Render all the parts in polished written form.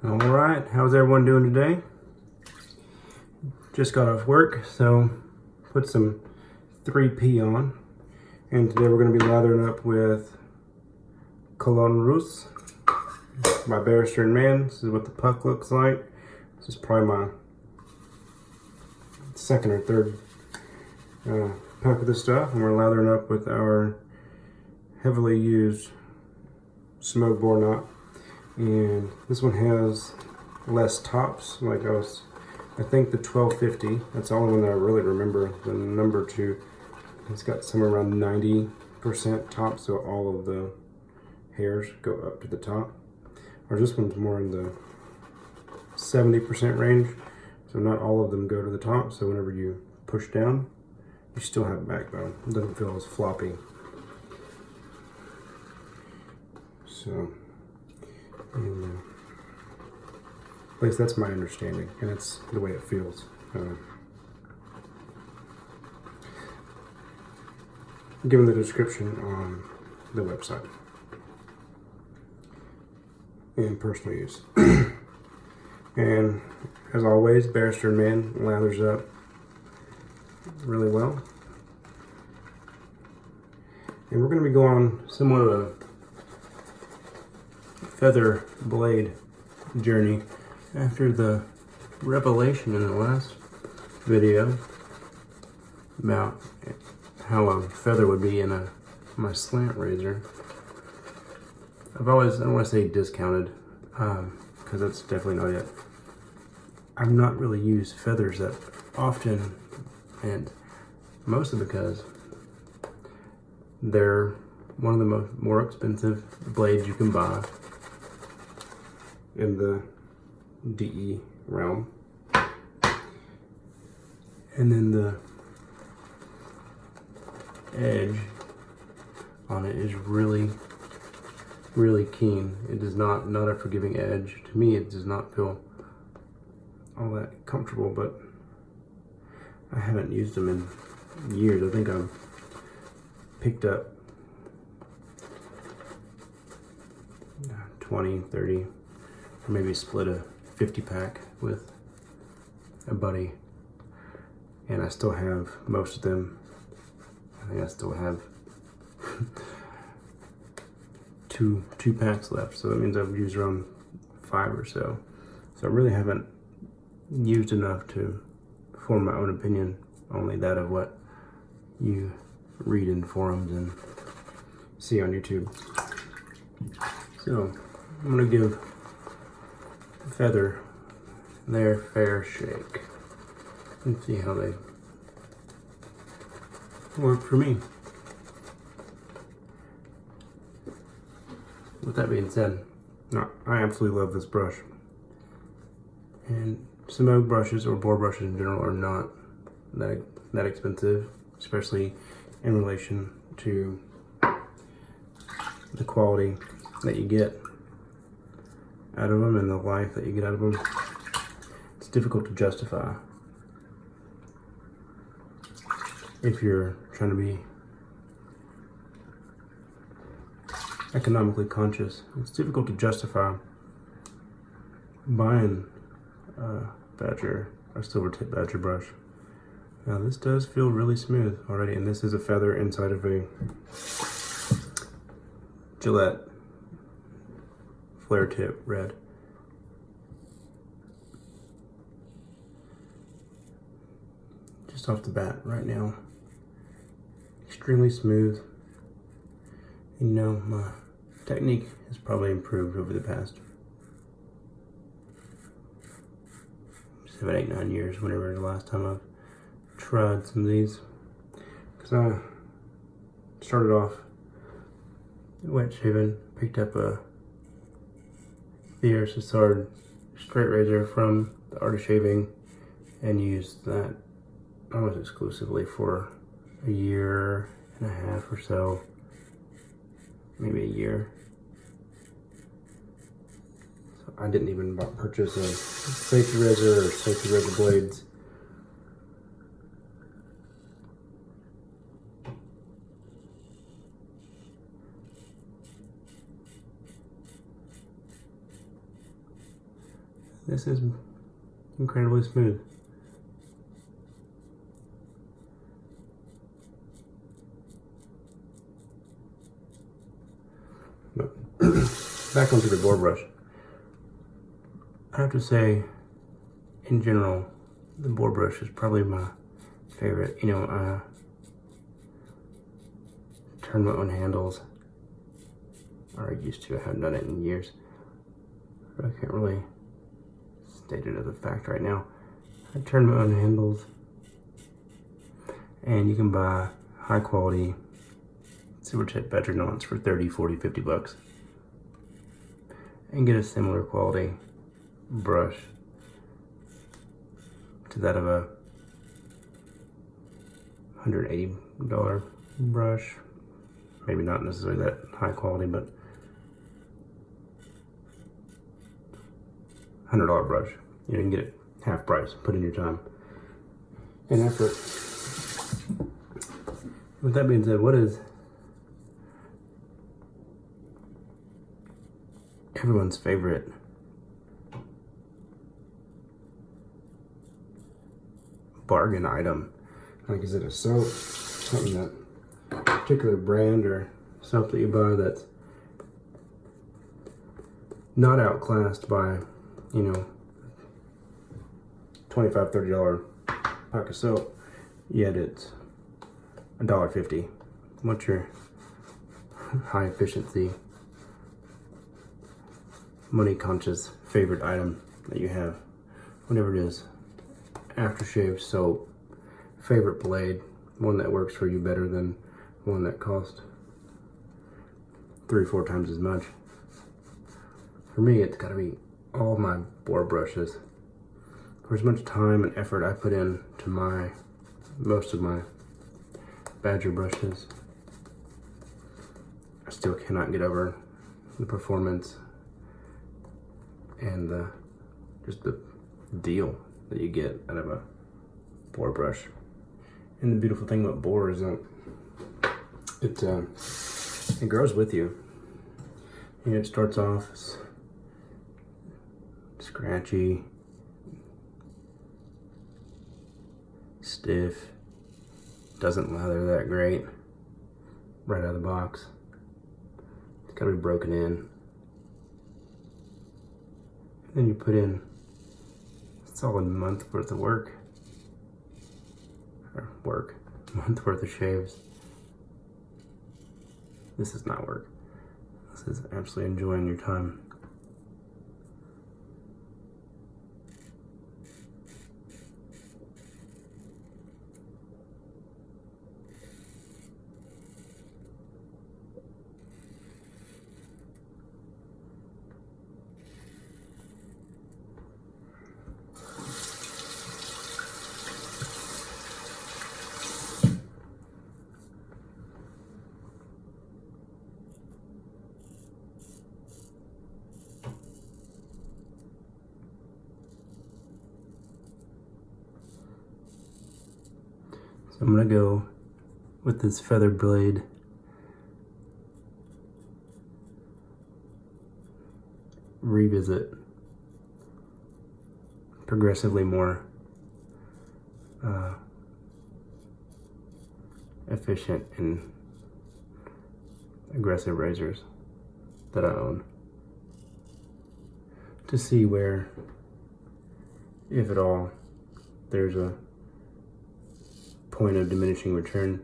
Alright, how's everyone doing today? Just got off work, so put some 3P on. And today we're going to be lathering up with cologne Russe by Barrister and Mann. This is what the puck looks like. This is probably my second or third pack of this stuff. And we're lathering up with our heavily used Semogue boar knot. And this one has less tops. I think the 1250, that's the only one that I really remember. The number 2, it's got somewhere around 90% top, so all of the hairs go up to the top. Or this one's more in the 70% range, so not all of them go to the top, so whenever you push down, you still have backbone. It doesn't feel as floppy. So, at least that's my understanding, and it's the way it feels. Given the description on the website and personal use. And as always, Barrister and Mann lathers up really well. And we're going to be going somewhat of a feather blade journey after the revelation in the last video about how a feather would be in my slant razor. I don't want to say discounted, because that's definitely not it. I've not really used feathers that often, and mostly because they're one of the more expensive blades you can buy in the DE realm. And then the edge on it is really keen. It is not a forgiving edge. To me, it does not feel all that comfortable, but I haven't used them in years. I think I've picked up 20, 30, or maybe split a 50 pack with a buddy, and I still have most of them. I think I still have two packs left, so that means I've used around 5 or so. So I really haven't used enough to form my own opinion, only that of what you read in forums and see on YouTube. So I'm gonna give feather their fair shake and see how they work for me. With that being said, I absolutely love this brush. And Semogue brushes, or boar brushes in general, are not that expensive, especially in relation to the quality that you get out of them and the life that you get out of them. It's difficult to justify if you're trying to be economically conscious. It's difficult to justify buying a silver tip badger brush. Now this does feel really smooth already, and this is a feather inside of a Gillette flare tip red. Just off the bat right now, extremely smooth. And, you know, my technique has probably improved over the past 7, 8, 9 years, whenever the last time I've tried some of these. Because I started off wet shaving, picked up a Russe straight razor from the art of shaving, and used that almost exclusively for a year and a half or so, maybe a year. So I didn't even purchase a safety razor or safety razor blades. this is incredibly smooth. But back onto the boar brush. I have to say, in general, the boar brush is probably my favorite. You know, I turn my own handles, or I used to. I haven't done it in years, but I can't really state it as a fact right now. I turn my own handles, and you can buy high quality silver tip badger knots for 30, 40, 50 bucks, and get a similar quality brush to that of a $180 brush. Maybe not necessarily that high quality, but $100 brush. You can get it half price. Put in your time and effort. With that being said, what is everyone's favorite bargain item? Like, is it a soap, something that particular brand or soap that you buy that's not outclassed by, you know, $25, $30 pack of soap, yet it's $1.50. What's your high efficiency, money conscious favorite item that you have? Whatever it is. Aftershave soap, favorite blade, one that works for you better than one that costs 3 or 4 times as much. For me, it's got to be all my boar brushes. For as much time and effort I put in to most of my badger brushes, I still cannot get over the performance and just the deal that you get out of a boar brush. And the beautiful thing about boar is that it grows with you. And it starts off scratchy, stiff, doesn't lather that great right out of the box. It's gotta be broken in. And then you put in a solid month worth of month worth of shaves. This is not work. This is absolutely enjoying your time. So I'm gonna go with this feather blade. Revisit progressively more efficient and aggressive razors that I own, to see where, if at all, there's a point of diminishing return.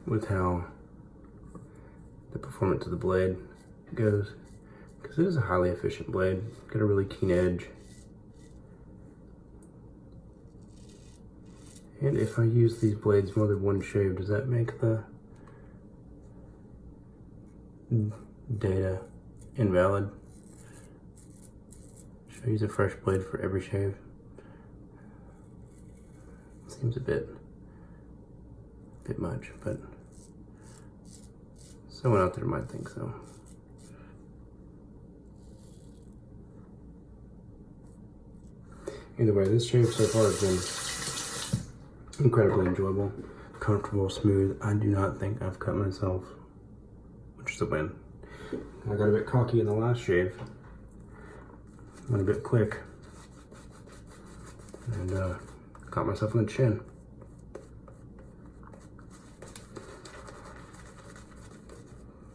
With how the performance of the blade goes, because it is a highly efficient blade. Got a really keen edge. And if I use these blades more than one shave, does that make the data invalid? Should I use a fresh blade for every shave? Seems a bit much, but someone out there might think so. Either way, this shave so far has been incredibly enjoyable, comfortable, smooth. I do not think I've cut myself, which is a win. I got a bit cocky in the last shave, went a bit quick, and caught myself in the chin.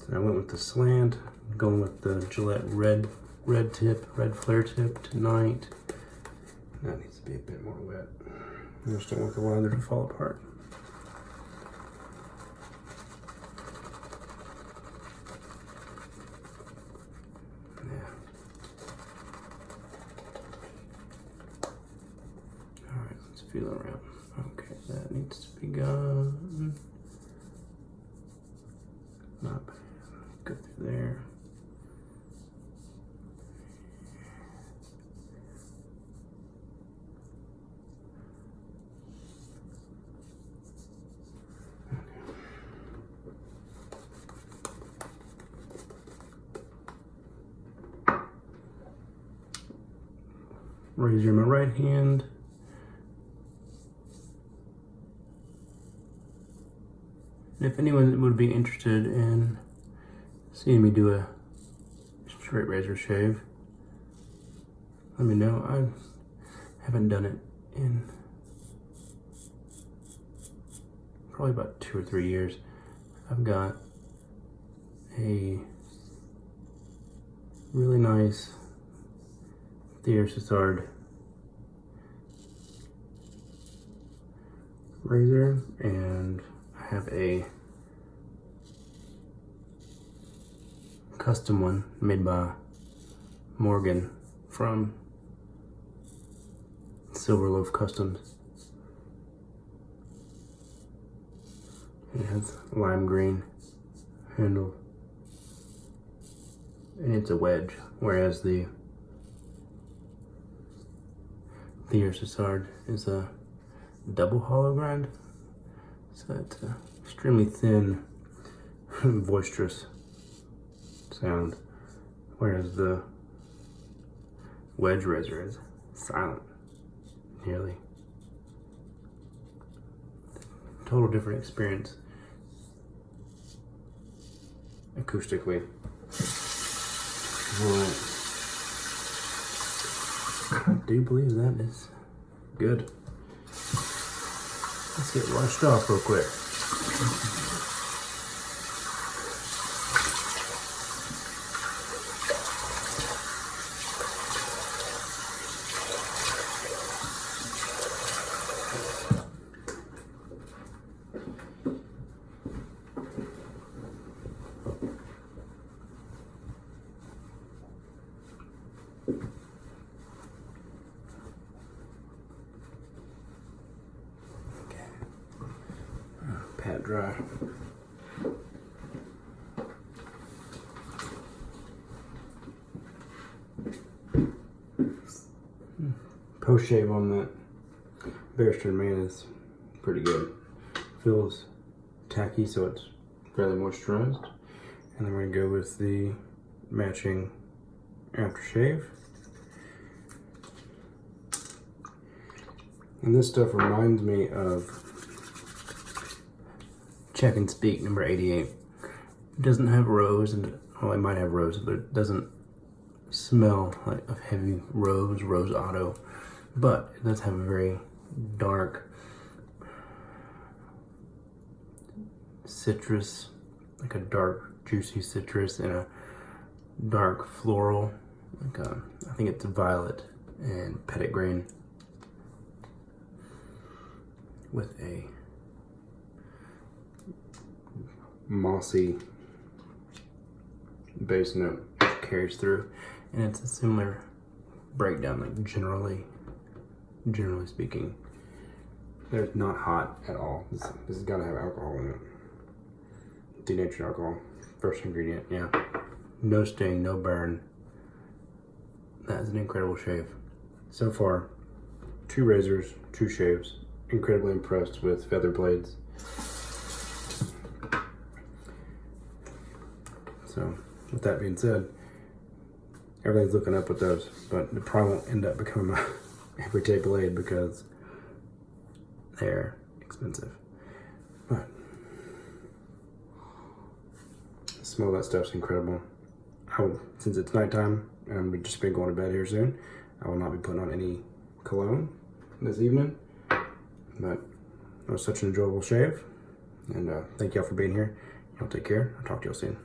So I went with the slant, going with the Gillette red flare tip tonight. That needs to be a bit more wet. I just don't want the lather to fall apart. Yeah. Alright, let's feel it around. Okay, that needs to be gone. Not bad. Go through there. Razor in my right hand. And if anyone would be interested in seeing me do a straight razor shave, let me know. I haven't done it in probably about 2 or 3 years. I've got a really nice Russe razor, and I have a custom one made by Morgan from Silverloaf Customs. It has lime green handle, and it's a wedge, whereas the Russe is a double hollow grind, so it's extremely thin, boisterous sound, whereas the wedge razor is silent, nearly. Total different experience acoustically. Alright. I do believe that is good. Let's get washed off real quick. Pat dry. Post shave on that Barrister and Mann is pretty good. Feels tacky, so it's fairly moisturized. And then we're gonna go with the matching aftershave. And this stuff reminds me of Check and Speak number 88. It doesn't have rose, and well, it might have rose, but it doesn't smell like of heavy rose auto. But it does have a very dark citrus, like a dark juicy citrus, and a dark floral, like I think it's violet and petit grain, with a mossy base note that carries through, and it's a similar breakdown, like generally speaking. It's not hot at all. This has got to have alcohol in it. Denatured alcohol, first ingredient. Yeah, no sting, no burn. That is an incredible shave. So far, 2 razors, 2 shaves. Incredibly impressed with feather blades. So, with that being said, everything's looking up with those, but it probably won't end up becoming every tape blade because they're expensive. But the smell of that stuff's incredible. Since it's nighttime and we've just been going to bed here soon, I will not be putting on any cologne this evening. But it was such an enjoyable shave, and thank y'all for being here. Y'all take care. I'll talk to y'all soon.